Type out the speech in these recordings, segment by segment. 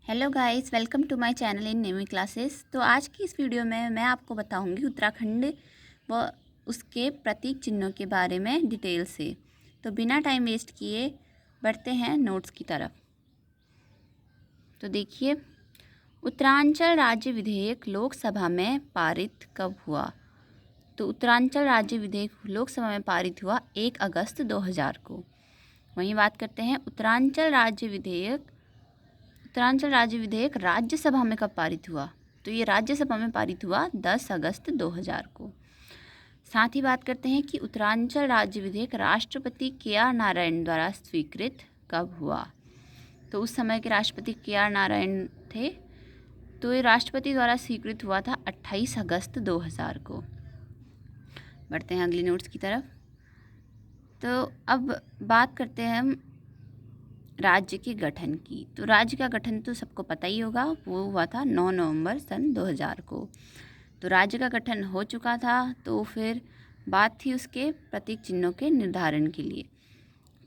Hello guys, welcome to my channel in navy classes. तो आज की इस वीडियो में मैं आपको बताऊंगी उत्तराखंड व उसके प्रतीक चिन्हों के बारे में डिटेल से। तो बिना टाइम वेस्ट किए बढ़ते हैं नोट्स की तरफ। तो देखिए, उत्तरांचल राज्य विधेयक लोकसभा में पारित कब हुआ? तो उत्तरांचल राज्य विधेयक लोकसभा में पारित हुआ 1 अगस्त 2000 को। वहीं बात करते हैं उत्तरांचल राज्य विधेयक राज्यसभा में कब पारित हुआ? तो ये राज्यसभा में पारित हुआ 10 अगस्त 2000 को। साथ ही बात करते हैं कि उत्तरांचल राज्य विधेयक राष्ट्रपति KR नारायण द्वारा स्वीकृत कब हुआ? तो उस समय के राष्ट्रपति KR नारायण थे, तो ये राष्ट्रपति द्वारा स्वीकृत हुआ था 28 अगस्त 2000 को। बढ़ते हैं अगले नोट्स की तरफ। तो अब बात करते हैं हम राज्य के गठन की। तो राज्य का गठन तो सबको पता ही होगा, वो हुआ था 9 नवंबर सन 2000 को। तो राज्य का गठन हो चुका था, तो फिर बात थी उसके प्रतीक चिन्हों के निर्धारण के लिए।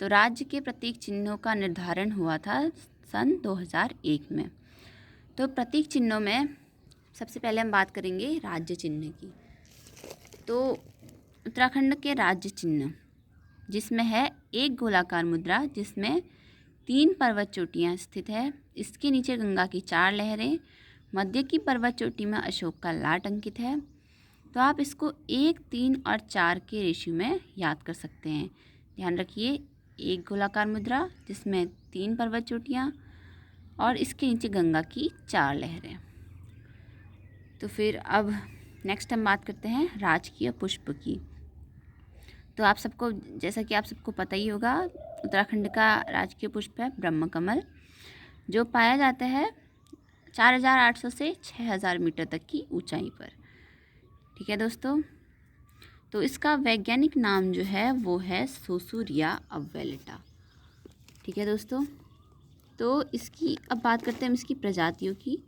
तो राज्य के प्रतीक चिन्हों का निर्धारण हुआ था सन 2001 में। तो प्रतीक चिन्हों में सबसे पहले हम बात करेंगे राज्य चिन्ह की। तो उत्तराखंड के राज्य चिन्ह जिसमें है एक गोलाकार मुद्रा जिसमें 3 पर्वत चोटियाँ स्थित है, इसके नीचे गंगा की 4 लहरें, मध्य की पर्वत चोटी में अशोक का लाट अंकित है। तो आप इसको 1, 3 और 4 के रेशियो में याद कर सकते हैं। ध्यान रखिए, एक गोलाकार मुद्रा जिसमें 3 पर्वत चोटियाँ और इसके नीचे गंगा की 4 लहरें। तो फिर अब नेक्स्ट हम बात करते हैं राजकीय पुष्प की। तो जैसा कि आप सबको पता ही होगा, उत्तराखंड का राजकीय पुष्प है ब्रह्मकमल, जो पाया जाता है 4800 से 6000 मीटर तक की ऊंचाई पर। ठीक है दोस्तों, तो इसका वैज्ञानिक नाम जो है वो है सोसूरिया अबवेलेटा। ठीक है दोस्तों, तो इसकी अब बात करते हैं हम इसकी प्रजातियों की।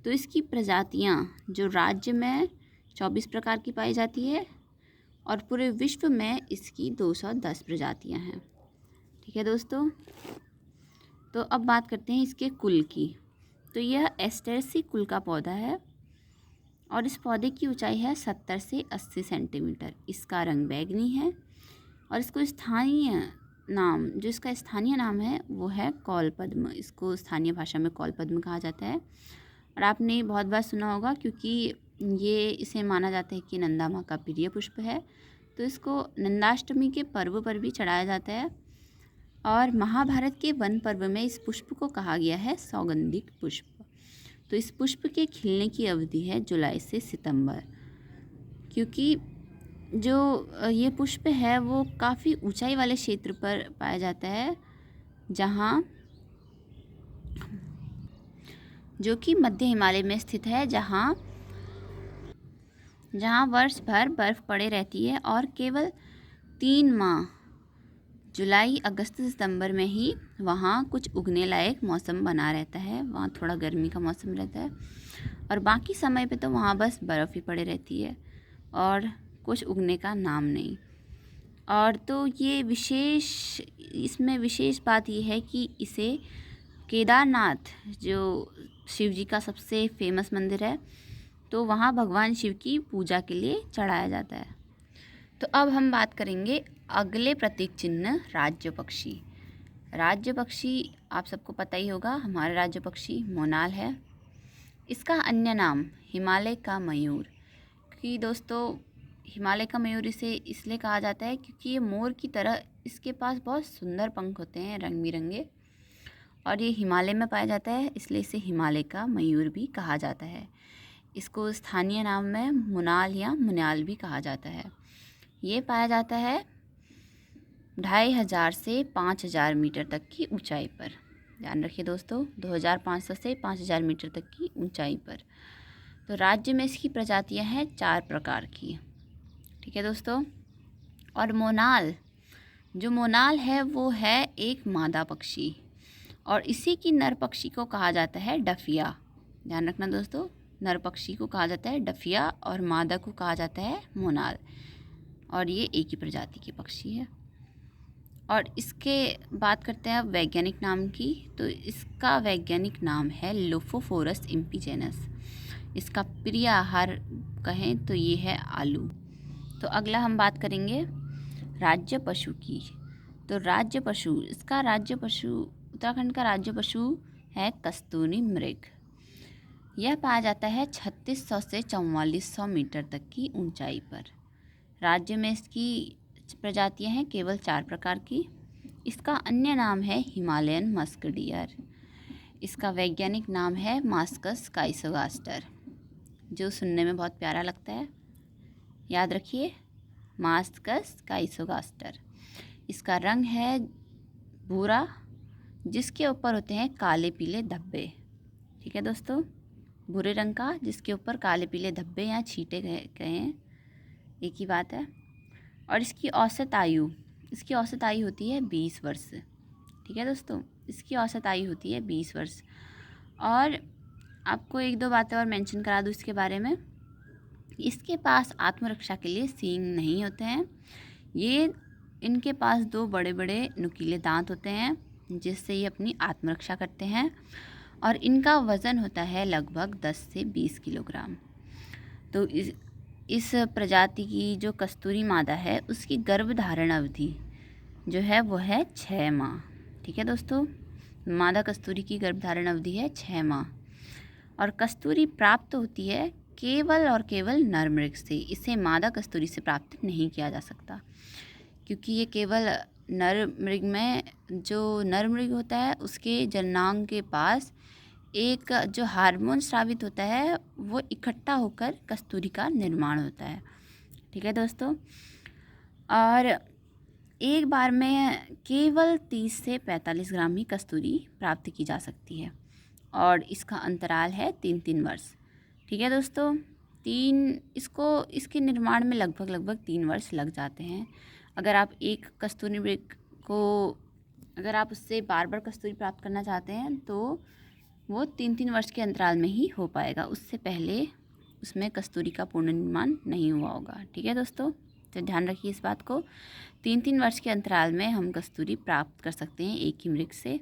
तो इसकी प्रजातियां जो राज्य में 24 प्रकार की पाई जाती है और पूरे विश्व में इसकी 210 प्रजातियां हैं। ठीक है दोस्तों, तो अब बात करते हैं इसके कुल की। तो यह एस्टेरेसी कुल का पौधा है और इस पौधे की ऊंचाई है 70 से 80 सेंटीमीटर। इसका रंग बैंगनी है और इसका स्थानीय नाम है वो है कौलपद्म। इसको स्थानीय भाषा में कौलपद्म कहा जाता है और आपने बहुत बार सुना होगा, क्योंकि इसे माना जाता है कि नंदा माँ का प्रिय पुष्प है। तो इसको नंदाष्टमी के पर्व पर भी चढ़ाया जाता है और महाभारत के वन पर्व में इस पुष्प को कहा गया है सौगंधिक पुष्प। तो इस पुष्प के खिलने की अवधि है जुलाई से सितंबर, क्योंकि जो ये पुष्प है वो काफ़ी ऊंचाई वाले क्षेत्र पर पाया जाता है, जो कि मध्य हिमालय में स्थित है, जहाँ वर्ष भर बर्फ़ पड़े रहती है और केवल 3 माह जुलाई, अगस्त, सितंबर में ही वहाँ कुछ उगने लायक मौसम बना रहता है। वहाँ थोड़ा गर्मी का मौसम रहता है और बाकी समय पे तो वहाँ बस बर्फ़ ही पड़े रहती है और कुछ उगने का नाम नहीं। और तो इसमें विशेष बात ये है कि इसे केदारनाथ, जो शिव जी का सबसे फेमस मंदिर है, तो वहाँ भगवान शिव की पूजा के लिए चढ़ाया जाता है। तो अब हम बात करेंगे अगले प्रतीक चिन्ह राज्य पक्षी। राज्य पक्षी आप सबको पता ही होगा, हमारा राज्य पक्षी मोनाल है। इसका अन्य नाम हिमालय का मयूर, क्योंकि दोस्तों हिमालय का मयूर इसे इसलिए कहा जाता है क्योंकि ये मोर की तरह इसके पास बहुत सुंदर पंख होते हैं रंग बिरंगे, और ये हिमालय में पाया जाता है, इसलिए इसे हिमालय का मयूर भी कहा जाता है। इसको स्थानीय नाम में मुनाल या मुन्याल भी कहा जाता है। ये पाया जाता है 2500 से 5000 मीटर तक की ऊंचाई पर। ध्यान रखिए दोस्तों, 2500 से 5000 मीटर तक की ऊंचाई पर। तो राज्य में इसकी प्रजातियां हैं 4 प्रकार की। ठीक है दोस्तों, और मोनाल है वो है एक मादा पक्षी और इसी की नर पक्षी को कहा जाता है डफिया। ध्यान रखना दोस्तों, नर पक्षी को कहा जाता है डफिया और मादा को कहा जाता है मोनाल, और ये एक ही प्रजाति के पक्षी है। और इसके बात करते हैं अब वैज्ञानिक नाम की। तो इसका वैज्ञानिक नाम है लोफोफोरस इम्पीजेनस। इसका प्रिय आहार कहें तो ये है आलू। तो अगला हम बात करेंगे राज्य पशु की। तो राज्य पशु, इसका राज्य पशु, उत्तराखंड का राज्य पशु है कस्तूरी मृग। यह पाया जाता है 3600 से 4400 मीटर तक की ऊंचाई पर। राज्य में इसकी प्रजातियां हैं केवल 4 प्रकार की। इसका अन्य नाम है हिमालयन मस्क डियर। इसका वैज्ञानिक नाम है मास्कस काइसोगास्टर, जो सुनने में बहुत प्यारा लगता है। याद रखिए, मास्कस काइसोगास्टर। इसका रंग है भूरा, जिसके ऊपर होते हैं काले पीले धब्बे। ठीक है दोस्तों, भूरे रंग का जिसके ऊपर काले पीले धब्बे या छींटे गए हैं, एक ही बात है। और इसकी औसत आयु होती है 20 वर्ष। ठीक है दोस्तों, इसकी औसत आयु होती है 20 वर्ष। और आपको एक दो बातें और मेंशन करा दूँ इसके बारे में। इसके पास आत्मरक्षा के लिए सींग नहीं होते हैं। इनके पास 2 बड़े बड़े नुकीले दांत होते हैं, जिससे ये अपनी आत्मरक्षा करते हैं। और इनका वज़न होता है लगभग 10 से 20 किलोग्राम। तो इस प्रजाति की जो कस्तूरी मादा है, उसकी गर्भधारण अवधि जो है वो है 6 माह। ठीक है दोस्तों, मादा कस्तूरी की गर्भधारण अवधि है 6 माह। और कस्तूरी प्राप्त होती है केवल और केवल नर मृग से। इसे मादा कस्तूरी से प्राप्त नहीं किया जा सकता, क्योंकि ये केवल नर मृग में, जो नर मृग होता है उसके जननांग के पास एक जो हार्मोन स्रावित होता है, वो इकट्ठा होकर कस्तूरी का निर्माण होता है। ठीक है दोस्तों, और एक बार में केवल 30 से 45 ग्राम ही कस्तूरी प्राप्त की जा सकती है। और इसका अंतराल है 3-3 वर्ष। ठीक है दोस्तों, इसके निर्माण में लगभग 3 वर्ष लग जाते हैं। अगर आप एक कस्तूरी मृग को, अगर आप उससे बार बार कस्तूरी प्राप्त करना चाहते हैं, तो वो 3-3 वर्ष के अंतराल में ही हो पाएगा। उससे पहले उसमें कस्तूरी का पूर्ण निर्माण नहीं हुआ होगा। ठीक है दोस्तों, तो ध्यान रखिए इस बात को। 3-3 वर्ष के अंतराल में हम कस्तूरी प्राप्त कर सकते हैं एक ही मृग से।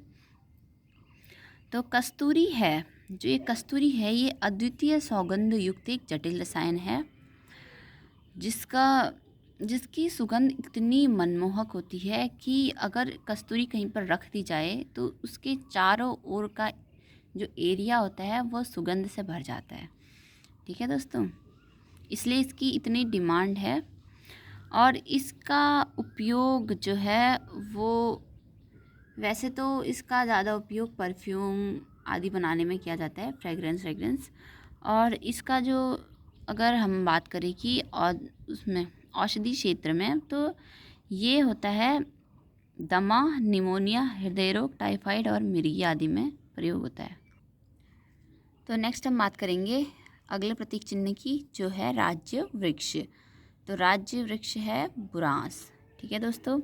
तो कस्तूरी है, जो ये कस्तूरी है, ये अद्वितीय सौगंध युक्त एक जटिल रसायन है, जिसकी सुगंध इतनी मनमोहक होती है कि अगर कस्तूरी कहीं पर रख दी जाए तो उसके चारों ओर का जो एरिया होता है वो सुगंध से भर जाता है। ठीक है दोस्तों, इसलिए इसकी इतनी डिमांड है। और इसका उपयोग जो है वो, वैसे तो इसका ज़्यादा उपयोग परफ्यूम आदि बनाने में किया जाता है, फ्रेगरेंस। और इसका जो, अगर हम बात करें कि उसमें औषधि क्षेत्र में, तो ये होता है दमा, निमोनिया, हृदय रोग, टाइफाइड और मिर्गी आदि में प्रयोग होता है। तो नेक्स्ट हम बात करेंगे अगले प्रतीक चिन्ह की, जो है राज्य वृक्ष। तो राज्य वृक्ष है बुरांस। ठीक है दोस्तों,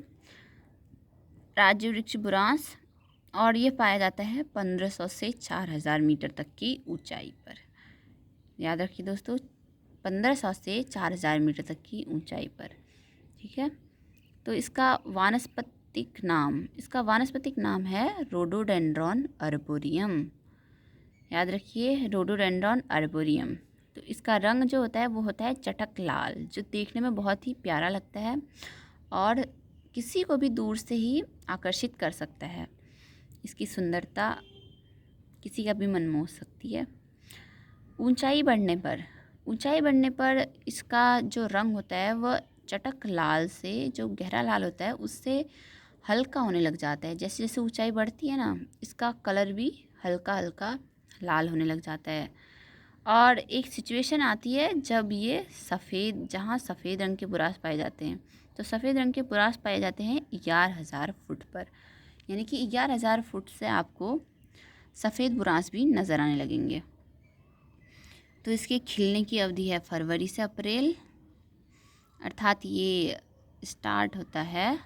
राज्य वृक्ष बुरांस, और ये पाया जाता है 1500 से 4000 मीटर तक की ऊंचाई पर। याद रखिए दोस्तों, 1500 से 4000 मीटर तक की ऊंचाई पर। ठीक है, तो इसका वानस्पतिक नाम है रोडोडेंड्रॉन अर्बोरियम। याद रखिए, रोडोडेंड्रॉन अर्बोरियम। तो इसका रंग जो होता है वो होता है चटक लाल, जो देखने में बहुत ही प्यारा लगता है और किसी को भी दूर से ही आकर्षित कर सकता है। इसकी सुंदरता किसी का भी मन मोह सकती है। ऊंचाई बढ़ने पर इसका जो रंग होता है वह चटक लाल से, जो गहरा लाल होता है, उससे हल्का होने लग जाता है। जैसे जैसे ऊंचाई बढ़ती है ना, इसका कलर भी हल्का हल्का लाल होने लग जाता है। और एक सिचुएशन आती है जब ये जहाँ सफ़ेद रंग के बुरांस पाए जाते हैं, तो सफ़ेद रंग के बुरांस पाए जाते हैं 11,000 फुट पर। यानी कि 11,000 फुट से आपको सफ़ेद बुरांस भी नज़र आने लगेंगे। तो इसके खिलने की अवधि है फरवरी से अप्रैल, अर्थात ये स्टार्ट होता है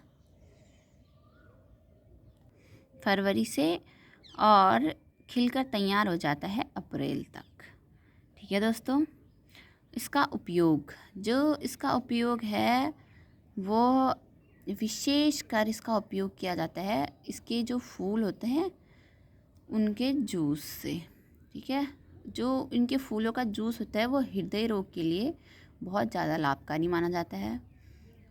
फरवरी से और खिलकर तैयार हो जाता है अप्रैल तक। ठीक है दोस्तों, इसका उपयोग है वो विशेषकर इसका उपयोग किया जाता है इसके जो फूल होते हैं उनके जूस से। ठीक है, जो इनके फूलों का जूस होता है वो हृदय रोग के लिए बहुत ज़्यादा लाभकारी माना जाता है।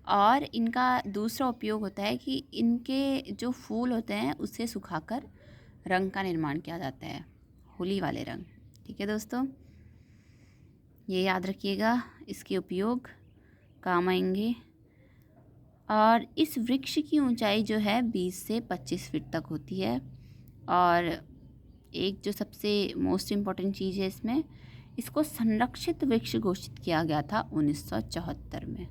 और इनका दूसरा उपयोग होता है कि इनके जो फूल होते हैं उसे सुखाकर रंग का निर्माण किया जाता है, होली वाले रंग। ठीक है दोस्तों, ये याद रखिएगा, इसके उपयोग काम आएंगे। और इस वृक्ष की ऊंचाई जो है 20 से 25 फीट तक होती है। और एक जो सबसे मोस्ट इम्पॉर्टेंट चीज़ है इसमें, इसको संरक्षित वृक्ष घोषित किया गया था 1974 में।